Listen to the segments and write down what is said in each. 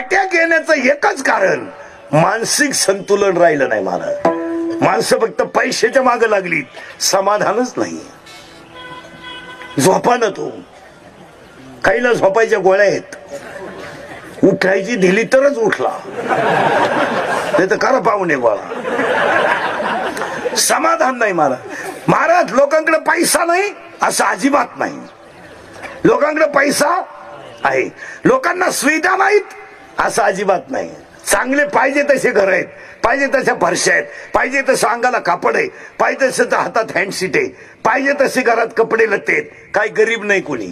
Attack येण्याचं एकच कारण मानसिक संतुलन राहिलं नाही महाराज. माणसं फक्त पैशाच्या मागे लागली, समाधानच नाही. झोपा न तो, काहीला झोपायच्या गोळ्या आहेत, उठायची दिली तरच उठला, नाही तर करा पाहुणे गोळा. समाधान नाही महाराज. महाराज लोकांकडे पैसा नाही असं अजिबात नाही. लोकांकडे पैसा आहे, लोकांना सुविधा नाहीत असं अजिबात नाही. चांगले पाहिजे तसे घर आहेत, पाहिजे तशा फरशा आहेत, पाहिजे तसं अंगाला कापड आहे, पाहिजे तसं हातात हँडसीट आहे, पाहिजे तसे घरात कपडे लत्ते आहेत. काय गरीब नाही कोणी.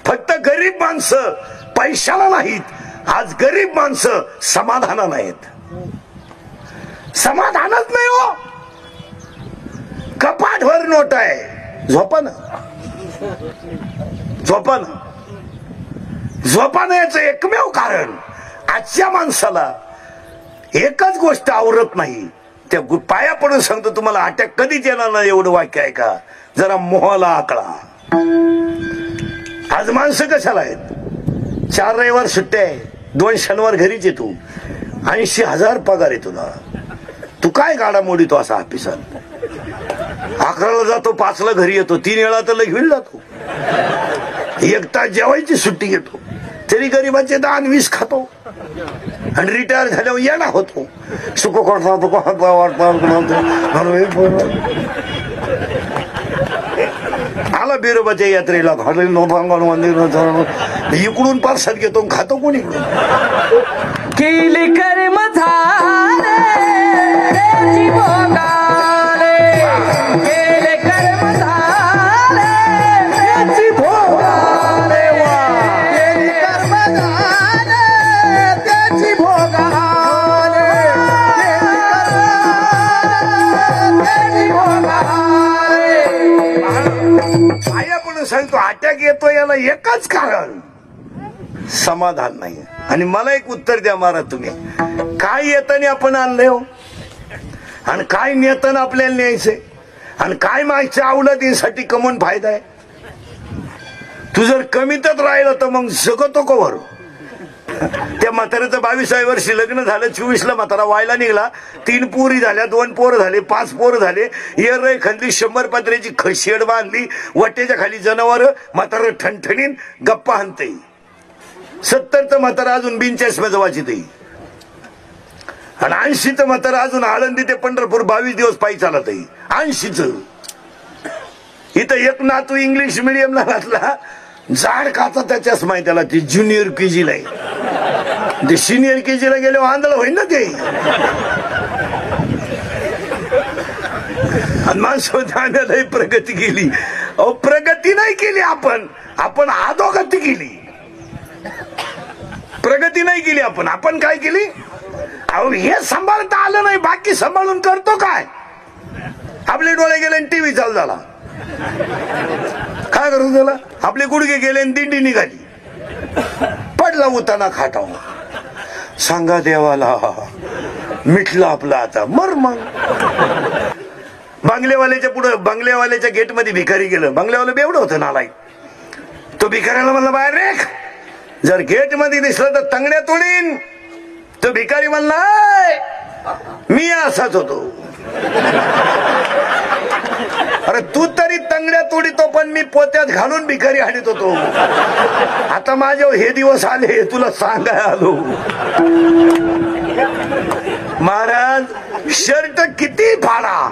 फक्त गरीब माणसं पैशाला नाहीत. आज गरीब माणसं समाधाना नाहीत. समाधानच नाही हो. कपाटभर नोट आहे. झोपा ना, झोपा ना, झोपा ना. याचं एकमेव कारण आजच्या माणसाला एकच गोष्ट आवरत नाही. त्या पाया पडून सांगतो तुम्हाला, अटॅक कधीच येणार नाही एवढं वाक्य आहे का? जरा मोहाला आकडा. आज माणसं कशाला आहेत? 4 रविवार सुट्ट्या आहे, 2 शनिवार घरीच येतो, 80,000 पगार आहे तुला. तू काय गाडा मोडीतो असा ऑफिसात? 11ला जातो, 5ला घरी येतो, 3 वेळा तर घेऊन जातो. 1 तास जेवायची सुट्टी घेतो, तरी गरीबाचे 10-20 खातो. आणि रिटायर झाल्यावर येणा होतो. सुख आला बिरोबाच्या यात्रेला, इकडून पार्सल घेतो, खातो कोणी केले कर्म झाले भोगाले, केले कर्म झाले भोगाले, केले कर्म झाले त्याची भोगाले, त्याची भोगाले. पाया पण सांगतो अटॅक येतो याला एकच कारण समाधान नाही. आणि मला एक उत्तर द्या महाराज, तुम्ही काय येताना आपण आणलंय हो, आणि काय नेताना आपल्याला न्यायचंय, आणि काय मागच्या अवलादींसाठी कमवून फायदा आहे? तू जर कमीतच राहिलं तर मग जगतो कवर. त्या म्हाताऱ्याचं 22व्या वर्षी लग्न झालं, 24ला म्हातारा व्हायला निघाला, 3 पोरी झाल्या, 2 पोरं झाले, 5 पोरं झाले, येरय खाल्ली, 100 पत्र्याची शेड बांधली, वाटेच्या खाली जनावर, म्हातारा ठणठणीन गप्पा हाणते. 70चं म्हातारा अजून 45 वाचित, आणि 80चं म्हातारा अजून आळंदी ते पंढरपूर 22 दिवस पायी चालत आहे. 80चं. इथं एक नातू इंग्लिश मिडियमला घातला, जाड काचा त्याच्याच माहिती त्याला, ती ज्युनियर केजीला आहे. ते सिनियर केजीला गेले आंधळ होईल ना ते. माणसाने प्रगती केली. अहो प्रगती नाही केली आपण, आपण अधोगती केली. प्रगती नाही केली आपण. आपण काय केली? अहो हे सांभाळता आलं नाही, बाकी सांभाळून करतो काय? आपले डोळे गेले आणि टीव्ही चालू झाला, काय करू त्याला? आपले गुडघे गेले आणि दिंडी निघाली, पडला उताना खाटाव. सांगा देवाला, मिटलं आपलं आता. मर मग. बंगलेवाल्याच्या पुढे, बंगलेवाल्याच्या गेट मध्ये भिकारी गेलं. बंगलेवाला बेवडं होतं नालायक. तो भिकाऱ्याला म्हणला बाहेर रेख, जर गेट मध्ये दिसलं तर तंगड्या तोडीन. तो भिकारी म्हणला मी असाच होतो. अरे तू तरी तंगड्या तोडीतो, पण मी पोत्यात घालून भिकारी हाणीत होतो. आता माझे हे दिवस आले, तुला सांगाय आलो. महाराज शर्ट किती फाडा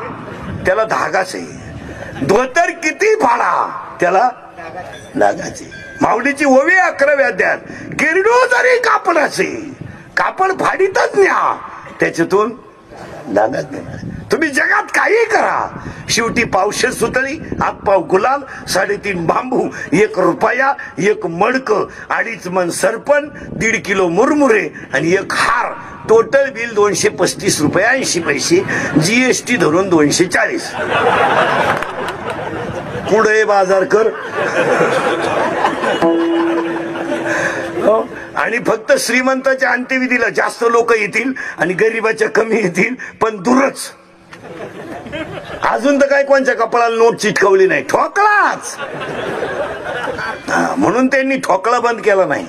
त्याला धागाच आहे, धोतर किती फाडा त्याला धागाचे. माऊलीची ओवी 11व्या अध्यायात, किरडो जरी कापडाचे, कापड फाडीतच न्या, त्याच्यातून धागाच नाही. तुम्ही जगात काही करा, शेवटी पावशे सुतळी, हातपाव गुलाल, 3.5 बांबू, 1 रुपया, 1 मडक, 2.5 मन सरपण, 1.5 किलो मुरमुरे आणि 1 हार. टोटल बिल 235 रुपये 80 पैसे, जीएसटी धरून 240. पुढे बाजार कर. आणि फक्त श्रीमंताच्या अंत्यविधीला जास्त लोक येतील आणि गरीबाच्या कमी येतील, पण दूरच. अजून तर काय कोणच्या कपाळाला नोट चिटकवली नाही, ठोकळाच. म्हणून त्यांनी ठोकळा बंद केला नाही.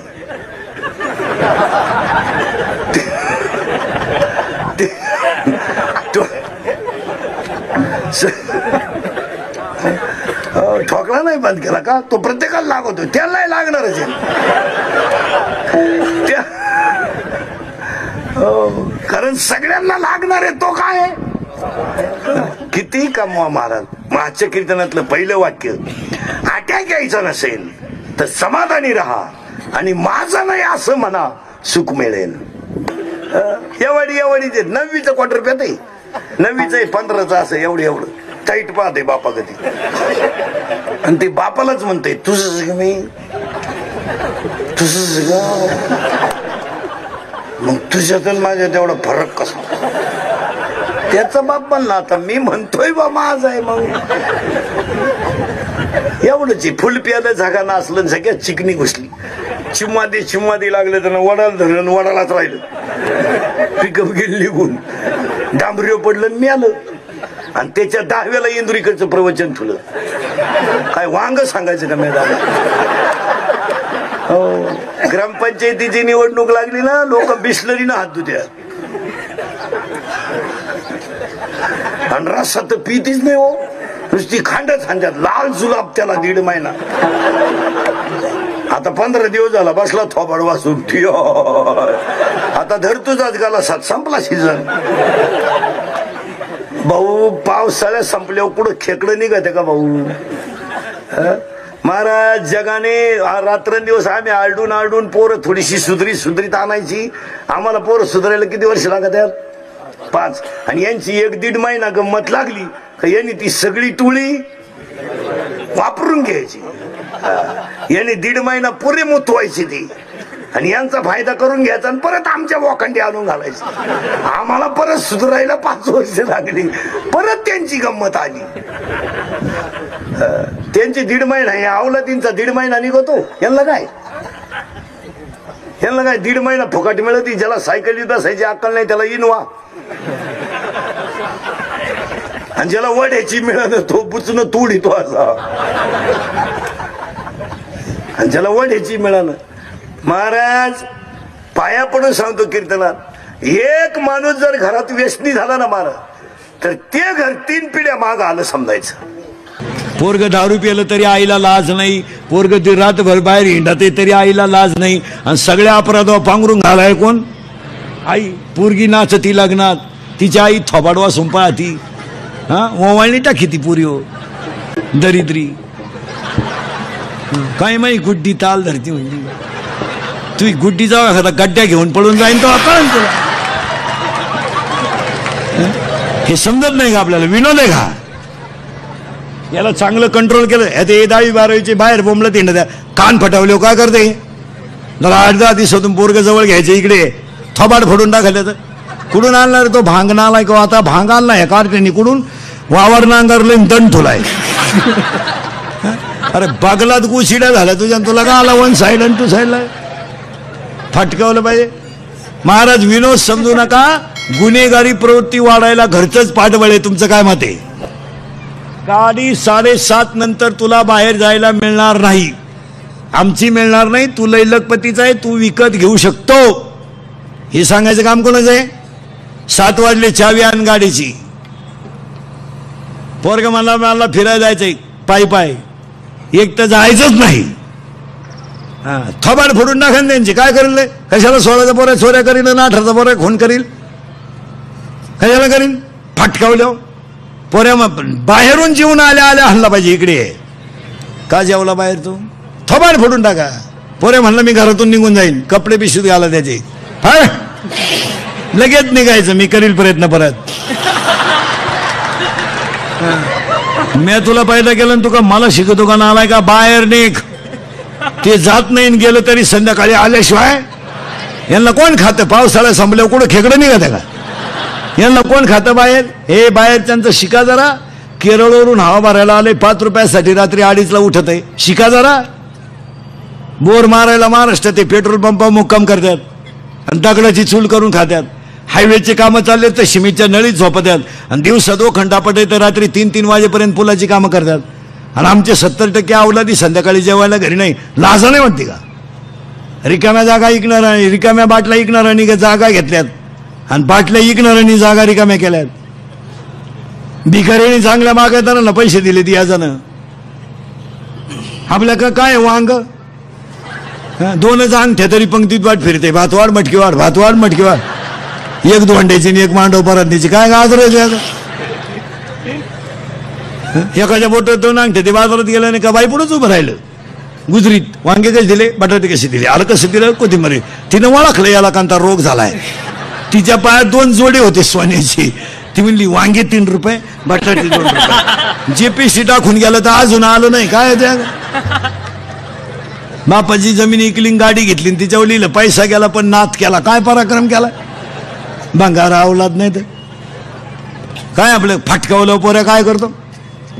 टाकला नाही बंद केला का? तो प्रत्येकाला लागतोय, त्यालाही लागणारच आहे. कारण सगळ्यांना लागणार आहे. तो काय किती कमवा महाराज. आजच्या कीर्तनातलं पहिलं वाक्य, आट्या घ्यायचं नसेल तर समाधानी राहा आणि माझं नाही असं म्हणा, सुख मिळेल. एवढी ते 9वीचं क्वार्टर रुपयात आहे, 9वीचं 15चं असं एवढं टाईट पाहते बापा कधी. आणि ते बापालाच म्हणते तुझं मी तुझं. मग तुझ्यात माझ्या तेवढा फरक कसा? त्याचा बाप म्हणला, आता मी म्हणतोय बा माझ आहे. मग एवढंच फुल प्यायला जागा नसलं, सगळ्यात चिकनी घुसली. चिम्मादी लागले त्यांना वडाला धरलं, वडालाच राहिलं. पिकअप गेली निघून, डांबरीवर पडलं मी आलं. आणि त्याच्या 10व्याला इंदुरीकडचं प्रवचन ठुलं. काय वांग सांगायचं का मॅडम? हो, ग्रामपंचायतीची निवडणूक लागली ना, लोक बिस्लरीनं हात धुत्या. आणि रस्सा तर पितीच नाही हो, नुसती खांडच खांद्यात, लाल जुलाब त्याला 1.5 महिना. आता 15 दिवस झाला बसला थोबाड वासून. आता धरतोच गाला सात, संपला सीझन. भाऊ पावसाळ्यात संपल्यावर कुठं खेकडं निघते का भाऊ? महाराज जगाने रात्रंदिवस आम्ही आरडून पोरं थोडीशी सुधरीत आणायची. आम्हाला पोरं सुधारायला किती वर्ष लागत आहेत? 5. आणि यांची 1-1.5 महिना गंमत लागली का यांनी ती सगळी टोळी वापरून घ्यायची. यांनी 1.5 महिना पुरे मुतवायची ती, आणि यांचा फायदा करून घ्यायचा आणि परत आमच्या वाखंडी आणून घालायची. आम्हाला परत सुधारायला 5 वर्ष लागली. परत त्यांची गंमत आली. त्यांची 1.5 महिना, या अवलादींचा 1.5 महिना निघतो. यांना काय 1.5 महिना फुकट मिळती. ज्याला सायकली बसायची अक्कल नाही त्याला इनवा, आणि ज्याला वड्याची मिळत तो बुचणं तोडीतो असा. आणि ज्याला वड्याची मिळालं, महाराज पाया पडून सांगतो कीर्तनात, एक माणूस जर घरात व्यसनी झाला ना महाराज, तर ते घर 3 पिढ्या माग आलं समजायचं. पोरग दारू पिलं तरी आईला लाज नाही, पोरग रातभर बाहेर हिंडते तरी आईला लाज नाही. आणि सगळ्या अपराधावर पांघरून घालाय कोण? आई. पोरगी नाचती लग्नात, तिची आई थोबाडवा सुंपाळती. ओवाळणी टाकी ती पुरी हो दरिद्री. काय माही गुड्डी ताल धरती म्हणजे तुम्ही गुड्डी जावा एखादा गड्ड्या घेऊन पडून जाईन तो आपण तुला. हे समजत नाही का आपल्याला? विनोद आहे का? याला चांगलं कंट्रोल केलं. 10वी-12वीचे बाहेर बोंबलत हिंड द्या, कान फटावले काय करते? जरा 8-10 दिवसातून पोरग जवळ घ्यायचे, इकडे थोबाड फोडून टाकायचं. कुठून आणणार तो? भांग नालाय किंवा आता भांग आणलाय कारखानी कुठून? वावर नांगरले दंड ठोलाय. अरे बागलात गुशिड्या झाल्या तुझ्या, तुला का आला 1 साइड आणि 2 साइडला फटकावलं पाहिजे. महाराज विनोद समजू नका. गुन्हेगारी प्रवृत्ती वाढायला घरचंच पाठबळ आहे. तुमचं काय मत आहे? गाडी 7:30 नंतर तुला बाहेर जायला मिळणार नाही. आमची मिळणार नाही. तू लखपतीचा आहे, तू विकत घेऊ शकतो. हे सांगायचं काम कोणाचं आहे? 7 वाजले चावी आण गाडीची. पोरग मला फिरायला जायचंय पायी. एक तर जायचंच नाही. थोबाड फोडून टाका त्यांची. काय करेल? कशाला 16चा पोऱ्या चोऱ्या करील आणि 18चा पोऱ्या खून करील? कशाला करील? फटकावल्या पोऱ्या बाहेरून जेवून आल्या हल्ला पाहिजे. इकडे का जेवला बाहेर तू? थोबाड फोडून टाका. पोऱ्या म्हणलं मी घरातून निघून जाईन, कपडे पिशवीत घाला त्याचे. लगेच निघायचं. मी करील प्रयत्न परत. मी तुला पैदा केलं तुका मला शिकवतो का नालाय का? बाहेर निघ. ते जात नाही गेलं तरी संध्याकाळी आल्याशिवाय यांना कोण खातं? पावसाळ्या संपल्यावर कुठं खेकडं निघत का? यांना कोण खातं बाहेर? हे बाहेरच्यांचं शिका जरा. केरळवरून हवा भरायला आले 5 रुपयासाठी रात्री 2:30ला उठत आहे. शिका जरा. बोर मारायला महाराष्ट्रात ते पेट्रोल पंपावर मुक्काम करतात आणि दगडाची चूल करून खात्यात. हायवेचे कामं चालले तर शिमीच्या नळीत झोपतात आणि दिवसा 2 घंटापट तर रात्री 3-3 वाजेपर्यंत पुलाची कामं करतात. आणि आमचे 70% अवलादी संध्याकाळी जेवायला घरी नाही. लाजा नाही म्हणते का? रिकाम्या जागा ऐकणारा, रिकाम्या बाटल्या ऐकणाऱ्यांनी जागा घेतल्यात आणि बाटल्या ऐकणाऱ्यांनी जागा रिकाम्या केल्यात. भिकाऱ्यांनी चांगल्या मागताना पैसे दिले ती याजानं. आपल्या का काय वांग दोनच अंगठ्या तरी पंक्तीत वाट फिरते, भातवाड मटकी वाढ, भातवाड मटकी वाढ, एक दोंड्याची आणि एक मांडव परतण्याची काय गाजरायचं. एखाद्या बोटात दोन अंगठ्या ते बाजारात गेल्याने का बाई पुढेच उभं राहिलं. गुजरीत वांगे कसे दिले, बटाटे कसे दिले, आलं कसं दिलं, कोथिंबीर. तिनं ओळखलं याला कांता रोग झालाय. तिच्या पायात 2 जोडे होते सोन्याची. ती म्हणली वांगे 3 रुपये, बटाटे 2 रुपये. जेपीसी टाकून गेलं तर अजून आलं नाही. काय त्या बापाची जमीन इकली, गाडी घेतली, तिच्यावर लिहिलं पैसा गेला पण नाथ केला. काय पराक्रम केला. भंगार अवलाद नाही तर काय आपलं फाटकावलं. पोऱ्या काय करतो,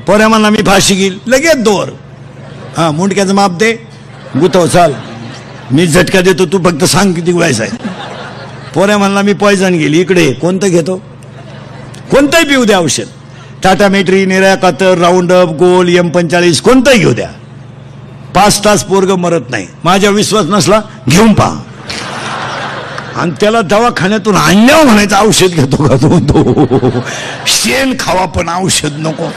पोऱ्या म्हणला मी फाशी घेईल, लगेच दोर. हा मुंडक्याचं माप दे, गुतव चाल, मी झटका देतो, तू फक्त सांग किती वयस आहे. पोऱ्या म्हणला मी पॉयझन गेली, इकडे कोणतं घेतो, कोणतंही पिऊ द्या औषध, टाटा मेट्री, निऱ्या कातर, राऊंड अप, गोल, M45 कोणतंही घेऊ द्या, 5 तास पोरग मरत नाही. माझ्या विश्वास नसला घेऊन पहा. आणि त्याला दवाखान्यातून आणल्यावर म्हणायचं औषध घेतो का तो शेण खावा पण औषध नको.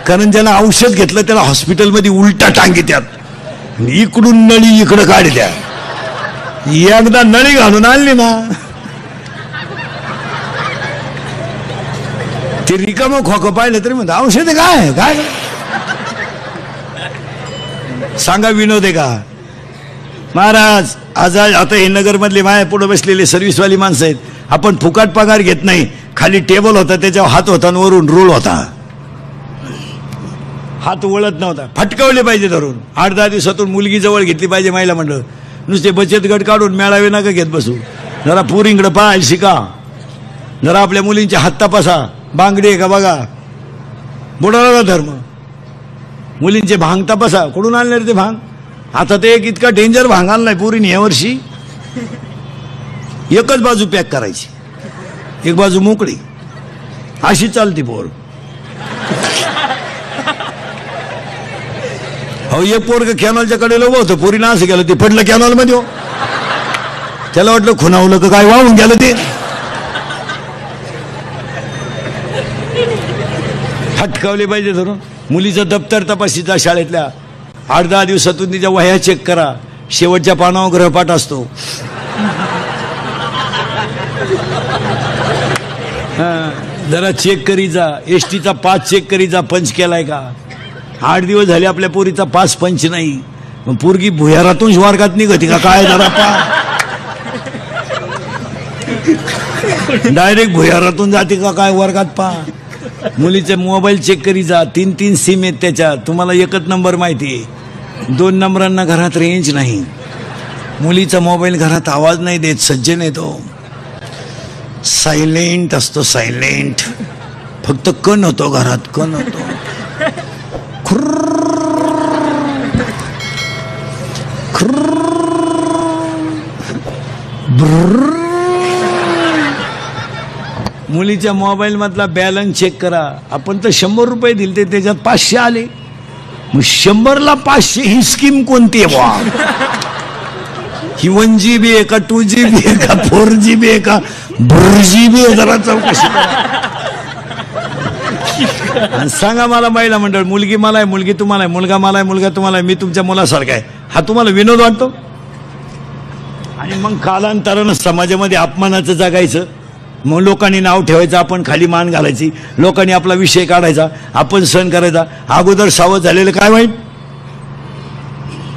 कारण ज्याला औषध घेतलं त्याला हॉस्पिटलमध्ये उलटा टांगी त्यात, इकडून नळी इकडं काढल्या. एकदा नळी घालून आणली ना ते रिकामं खोकं पाहिलं तरी म्हणत औषध काय काय सांगा. विनोद आहे का महाराज. आज आता हे नगर मधले माया पुढे बसलेले सर्व्हिसवाली माणसं आहेत. आपण फुकाट पगार घेत नाही. खाली टेबल होता, त्याच्यावर हात होता आणि वरून रोल होता, हात वळत नव्हता. फटकावले पाहिजे धरून. 8-10 दिवसातून मुलगी जवळ घेतली पाहिजे महिला मंडळ. नुसते बचत गट काढून मेळावे नका घेत बसू. जरा पोरींकडे पाहायला शिका. जरा आपल्या मुलींचे हात तपासा, बांगडी आहे का बघा. बुडाला धर्म. मुलींचे भांग तपासा, कुठून आणले रे ते भांग. आता ते एक इतका डेंजर भांग आणलाय पोरीने यावर्षी. एकच बाजू पॅक करायची, एक बाजू मोकळी, अशी चालती पोर. अहो एक पोरग कॅनॉलच्या कडेला उभं होतं, पोरीनं असं गेलं, ते पडलं कॅनॉल मध्ये. त्याला वाटलं खुणावलं का काय, वाहून गेलं ते. फटकावले पाहिजे धरून. मुलीचं दप्तर तपासीचा शाळेतल्या. 8-10 दिवसातून तिच्या वह्या चेक करा. शेवटच्या पानावर ग्रहपाठ असतो. जरा चेक करी जा. एसटीचा पास चेक करी जा, पंच केलाय का. 8 दिवस झाले आपल्या पोरीचा पास पंच नाही. मग पोरगी भुयारातून वर्गात निघती का काय. जरा डायरेक्ट भुयारातून जाते का काय वर्गात पा. मुलीचे मोबाईल चेक करी जा. 3-3 सिम आहेत त्याच्यात. तुम्हाला एकच नंबर माहिती आहे. 2 नंबरांना घरात रेंज नाही. मुलीचा मोबाईल घरात आवाज नाही देत. सज्जन आहे तो, सायलेंट असतो, सायलेंट. फक्त कण होतो घरात, कण होतो. मुलीच्या मोबाईल मधला बॅलन्स चेक करा. आपण तर 100 रुपये दिले, त्याच्यात 500 आले. मग 100ला 500 ही स्कीम कोणती आहे बा. ही 1GB आहे का, 2GB आहे का, 4GB आहे का, 4GB आहे. जरा चौकशी करा आणि सांगा मला. महिला मंडळ, मुलगी मला आहे, मुलगी तुम्हाला आहे, मुलगा मला आहे, मुलगा तुम्हाला आहे, मी तुमच्या मुलासारखा आहे. हा तुम्हाला विनोद वाटतो. आणि मग कालांतरानं समाजामध्ये अपमानाचं जगायचं. मग लोकांनी नाव ठेवायचं, आपण खाली मान घालायची, लोकांनी आपला विषय काढायचा, आपण सहन करायचा. अगोदर सावध झालेलं काय वाईट.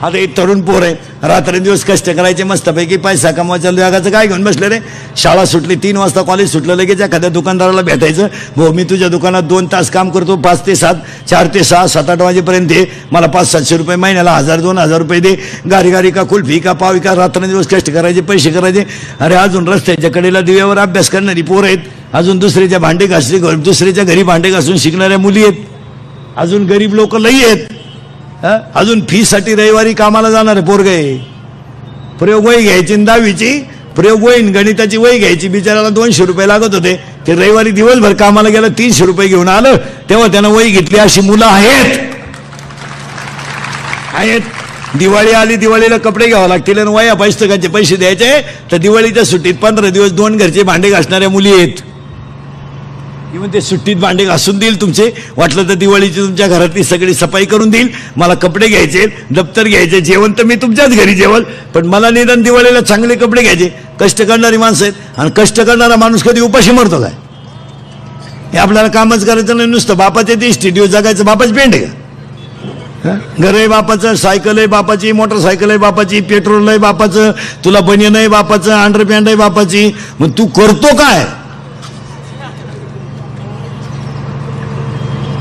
आता एक तरुण पोर आहे, रात्रंदिवस कष्ट करायचे, मस्तपैकी पैसा कमवायचा. जगाचं काय घेऊन बसले रे. शाळा सुटली, 3 वाजता कॉलेज सुटलं, लगेच एखाद्या दुकानदाराला भेटायचं. भाऊ मी तुझ्या दुकानात 2 तास काम करतो, 5 ते 7, 4 ते 6, 7-8 वाजेपर्यंत दे मला. 500-700 रुपये महिन्याला, 1000-2000 रुपये दे. गारी का, कुल्फी का, पावी का. रात्रंदिवस कष्ट करायचे, पैसे करायचे. अरे अजून रस्त्याच्या कडेला दिव्यावर अभ्यास करणारी पोरं आहेत. अजून दुसऱ्याच्या भांडे घासली, दुसऱ्याच्या घरी भांडे घासून शिकणाऱ्या मुली आहेत. अजून गरीब लोक लई आहेत. अजून फी साठी रविवारी कामाला जाणार पोरग आहे. प्रयोग वही घ्यायची 10वीची, प्रयोग वही गणिताची वही घ्यायची. बिचाराला 200 रुपये लागत होते. ते रविवारी दिवसभर कामाला गेलं, 300 रुपये घेऊन आलं. तेव्हा त्यानं वही घेतली. अशी मुलं आहेत. दिवाळी आली, दिवाळीला कपडे घ्यावं लागतील आणि वया पुस्तकाचे पैसे द्यायचे. तर दिवाळीच्या सुट्टीत 15 दिवस 2 घरचे भांडे घासणाऱ्या मुली आहेत. की म्हणते सुट्टीत भांडे घासून देईल तुमचे, वाटलं तर दिवाळीची तुमच्या घरातली सगळी सफाई करून देईल, मला कपडे घ्यायचे, दप्तर घ्यायचे, जेवण तर मी तुमच्याच घरी जेवल, पण मला निदान दिवाळीला चांगले कपडे घ्यायचे. कष्ट करणारी माणसं आहेत, आणि कष्ट करणारा माणूस कधी उपाशी मरतो काय? हे आपल्याला कामच करायचं नाही, नुसतं बापाचे ते स्टुडिओ जगायचं. बापाची पेंड आहे का? घर आहे बापाचं, सायकल आहे बापाची, मोटरसायकल आहे बापाची, पेट्रोल आहे बापाचं, तुला बनियन आहे बापाचं, अंडरपॅन्ट आहे बापाची, मग तू करतो काय?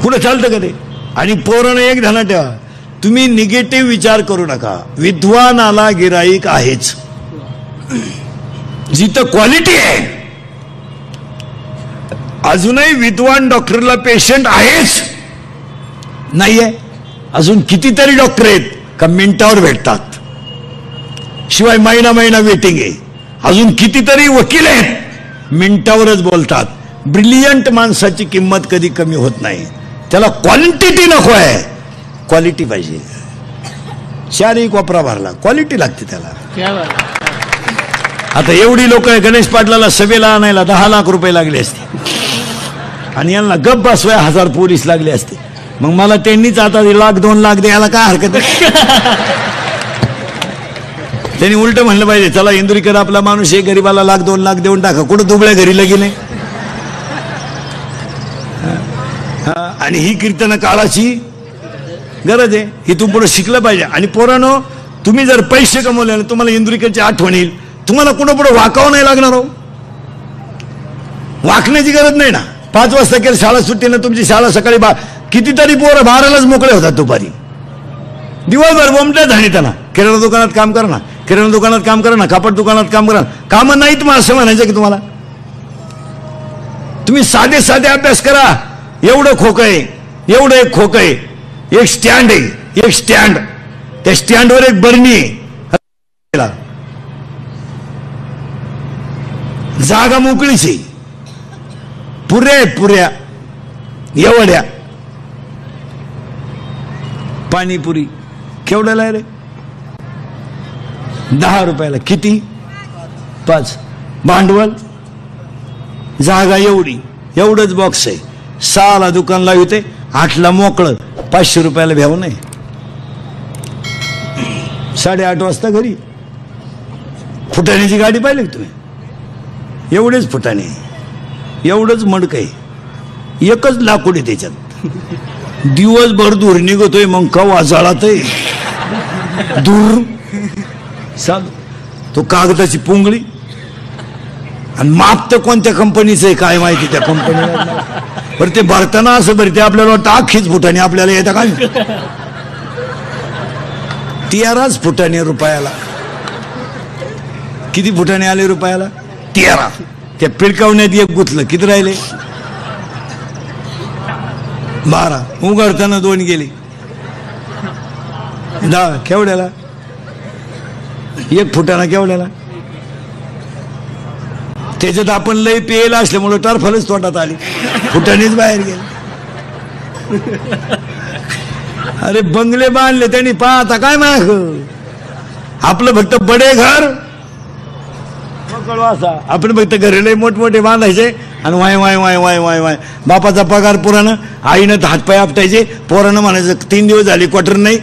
पुढे चालतं का ते? आणि पोरानं एक ध्यानात ठेवा, तुम्ही निगेटिव्ह विचार करू नका. विद्वानाला गिराईक आहेच, जिथं क्वालिटी आहे. अजूनही विद्वान डॉक्टरला पेशंट आहेच नाहीये. अजून कितीतरी डॉक्टर आहेत का मिनिटावर भेटतात, शिवाय महिना महिना वेटिंग आहे. अजून कितीतरी वकील आहेत मिनिटावरच बोलतात. ब्रिलियंट माणसाची किंमत कधी कमी होत नाही. त्याला क्वांटिटी नको आहे, क्वालिटी पाहिजे. शारीरिक वापरा भरला, क्वालिटी लागते त्याला. आता एवढी लोक गणेश पाटलाला सभेला आणायला 10 लाख रुपये लागले असते, आणि यांना गप बसवाय 1000 पोलीस लागले असते. मग मला त्यांनीच आता 1 लाख 2 लाख द्यायला काय हरकत आहे? त्यांनी उलट म्हणलं पाहिजे, चला इंदुरीकर आपला माणूस आहे, गरीबाला 1 लाख 2 लाख देऊन टाका, कुठं दुबळ्या घरी लगी नाही. आणि ही कीर्तन काळाची गरज आहे, इथून पुढे शिकलं पाहिजे. आणि पोरांनो, तुम्ही जर पैसे कमवले ना, तुम्हाला इंदुरीकरची आठवण येईल, तुम्हाला कुठं पुढे वाकावं नाही लागणार हो. वाकण्याची गरज नाही ना. 5 वाजता केलं शाळा सुट्टी ना, तुमची शाळा सकाळी कितीतरी पोरं 12लाच मोकळे होतात दुपारी. दिवसभर बोमट्या झाली त्यांना, किराणा दुकानात काम करा ना, किराणा दुकानात काम करा ना, कापड दुकानात काम करा. कामं नाहीत मग असं म्हणायचं की तुम्हाला? तुम्ही साधे साधे अभ्यास करा. एवढं खोकं आहे, एवढं एक खोकं आहे, एक स्टँड आहे, एक स्टँड, त्या स्टँडवर एक बरणी आहे, जागा मोकळीच आहे, पुऱ्या एवढ्या. पाणीपुरी केवढ्याला आहे रे? 10 रुपयाला. किती? 5. भांडवल, जागा एवढी, एवढंच बॉक्स आहे. 6ला दुकान लावते, 8ला मोकळं, 500 रुपयाला भ्याव नाही. 8:30 वाजता घरी. फुटाण्याची गाडी पाहिली तुम्ही? एवढेच फुटाणे, एवढंच मडक आहे, एकच लाकूड आहे त्याच्यात. दिवसभर दूर निघतोय, मग कवा जाळात दूर चालू. तो कागदाची पुंगळी, आणि माप तर कोणत्या कंपनीचं आहे काय माहिती त्या कंपनीला. बरं ते भरताना असं भरते आपल्याला वाटतं अख्खीच फुटाणे आपल्याला येतं काय? 13 फुटाणे रुपयाला. किती फुटाणे आले रुपयाला? 13. त्या पिळकावण्यात एक गुतलं, किती राहिले? 12. उघडताना 2 गेले. 10 केवढ्याला? 1 फुटाणा केवढ्याला? त्याच्यात आपण लय पेयला असल्यामुळे टरफलच तोंडात आली, फुटाणीच बाहेर गेले. अरे बंगले बांधले त्यांनी, पाहता काय माग आपलं फक्त बडे घर आपण फक्त घरी मोठमोठे बांधायचे, आणि वाय वाय वाय वाय वाय वाय. बापाचा पगार पुरानं, आईनं हातपाय आपटायचे, पोरानं म्हणायचं 3 दिवस झाले क्वार्टर नाही.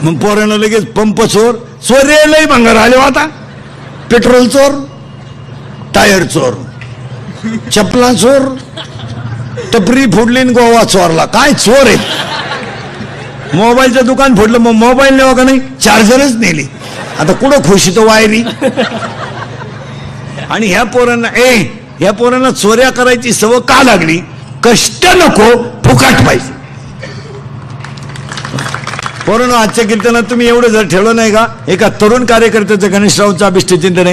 मग पोरानं लगेच पंप चोर, चोर रे लय भंगार आले आता, पेट्रोल चोर, टायर चोर, चपला चोर, टपरी फोडली, गोवा चोरला. काय चोर आहे? मोबाईलचं दुकान फोडलं, मग मोबाईल नेवा का नाही? चार्जरच नेली. आता कुठं खुशी तो वायरी. आणि ह्या पोरांना चोऱ्या करायची सवय का लागली? कष्ट नको, फुकाट पाहिजे. पोरांनो, आजच्या कीर्तनात तुम्ही एवढं जर ठेवलं नाही का, एका तरुण कार्यकर्त्याचं गणेशरावांचं अभिष्ट चिंतन आहे.